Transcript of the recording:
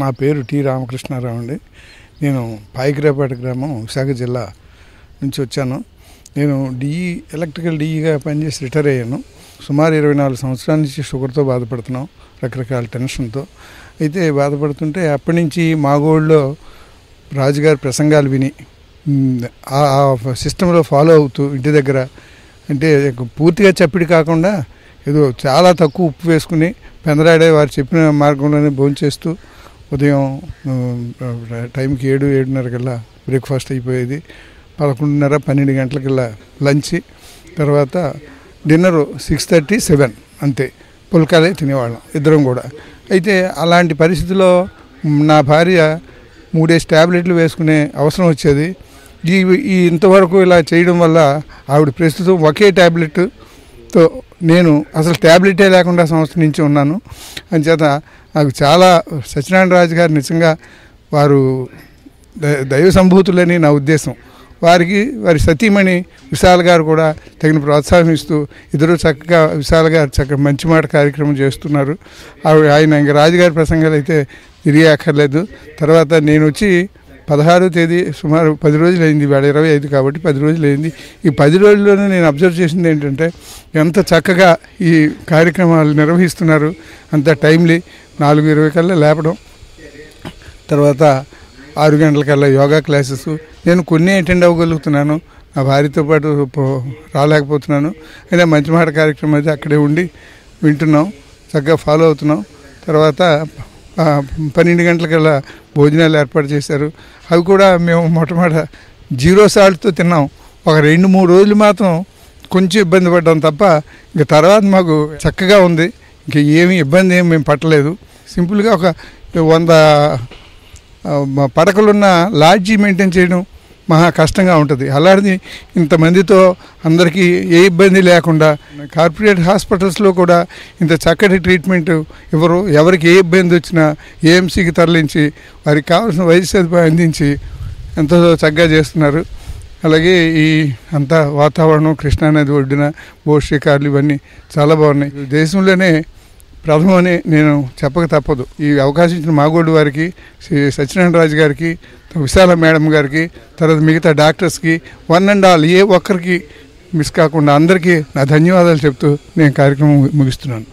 నా పేరు టి రామకృష్ణారావు అండి. నేను పాయికిరాపేట గ్రామం, విశాఖ జిల్లా నుంచి వచ్చాను. నేను ఎలక్ట్రికల్ డిఈగా పనిచేసి రిటైర్ అయ్యాను. సుమారు 24 సంవత్సరాల నుంచి షుగర్తో బాధపడుతున్నాం, రకరకాల టెన్షన్తో. అయితే బాధపడుతుంటే అప్పటి నుంచి మాగోళ్ళలో రాజుగారి ప్రసంగాలు విని ఆ సిస్టంలో ఫాలో అవుతూ ఇంటి దగ్గర, అంటే పూర్తిగా చప్పిడి కాకుండా ఏదో చాలా తక్కువ ఉప్పు వేసుకుని పెందరాడే వారు చెప్పిన మార్గంలోనే భోంచేస్తూ ఉదయం టైంకి 7-7:30 కల్లా బ్రేక్ఫాస్ట్ అయిపోయేది. 11:30-12 గంటలకల్లా లంచ్, తర్వాత డిన్నరు 6:30-7 అంతే. పుల్కాలే తినేవాళ్ళం ఇద్దరం కూడా. అయితే అలాంటి పరిస్థితిలో నా భార్య 3 ట్యాబ్లెట్లు వేసుకునే అవసరం వచ్చేది. ఇంతవరకు ఇలా చేయడం వల్ల ఆవిడ ప్రస్తుతం ఒకే ట్యాబ్లెట్తో, నేను అసలు ట్యాబ్లెటే లేకుండా సంవత్సరం నుంచి ఉన్నాను. అంచేత నాకు చాలా సత్యనారాయణ రాజు గారు నిజంగా వారు దైవ సంభూతులని నా ఉద్దేశం. వారి సతీమణి విశాల్ గారు కూడా తగిన ప్రోత్సాహం ఇస్తూ ఇద్దరు చక్కగా, విశాల్ గారు చక్కగా మంచి మాట కార్యక్రమం చేస్తున్నారు. ఆయన ఇంకా రాజుగారి ప్రసంగాలు అయితే తిరిగి అక్కర్లేదు. తర్వాత నేను వచ్చి 16వ తేదీ సుమారు 10 రోజులు అయింది. ఇవాళ 25 కాబట్టి 10 రోజులు అయింది. ఈ 10 రోజుల్లోనే నేను అబ్జర్వ్ చేసింది ఏంటంటే ఎంత చక్కగా ఈ కార్యక్రమాలు నిర్వహిస్తున్నారు. అంత టైమ్లీ 4:20 కల్లా లేపడం, తర్వాత 6 గంటలకల్లా యోగా క్లాసెస్. నేను కొన్ని అటెండ్ అవ్వగలుగుతున్నాను, నా భార్యతో పాటు రాలేకపోతున్నాను. అయినా మంచి మాట కార్యక్రమం అయితే అక్కడే ఉండి వింటున్నాం, చక్కగా ఫాలో అవుతున్నాం. తర్వాత 12 గంటలకల్లా భోజనాలు ఏర్పాటు చేశారు. అవి కూడా మేము మొట్టమొదట 0 సాల్ట్తో తిన్నాం. ఒక 2-3 రోజులు మాత్రం కొంచెం ఇబ్బంది పడ్డాం తప్ప ఇంక తర్వాత మాకు చక్కగా ఉంది. ఇంక ఏమీ ఇబ్బంది మేము పట్టలేదు. సింపుల్గా ఒక 100 పడకలున్న లాడ్జీ మెయింటైన్ చేయడం మహా కష్టంగా ఉంటుంది. అలాంటిది ఇంతమందితో అందరికీ ఏ ఇబ్బంది లేకుండా కార్పొరేట్ హాస్పిటల్స్లో కూడా ఇంత చక్కటి ట్రీట్మెంట్ ఇవ్వరు. ఎవరికి ఏ ఇబ్బంది వచ్చినా ఏఎంసీకి తరలించి వారికి కావాల్సిన వైద్య సదుపాయం అందించి ఎంతో చక్కగా చేస్తున్నారు. అలాగే ఈ అంతా వాతావరణం, కృష్ణానది ఒడ్డున బోట్ షికార్లు ఇవన్నీ చాలా బాగున్నాయి. దేశంలోనే ప్రథమని నేను చెప్పక తప్పదు. ఈ అవకాశం ఇచ్చిన మాగోడు వారికి, సత్యనారాయణ రాజు గారికి, విశాల మేడం గారికి, తర్వాత మిగతా డాక్టర్స్కి, వన్ అండ్ ఆల్ ఏ ఒక్కరికి మిస్ కాకుండా అందరికీ నా ధన్యవాదాలు చెప్తూ నేను కార్యక్రమం ముగిస్తున్నాను.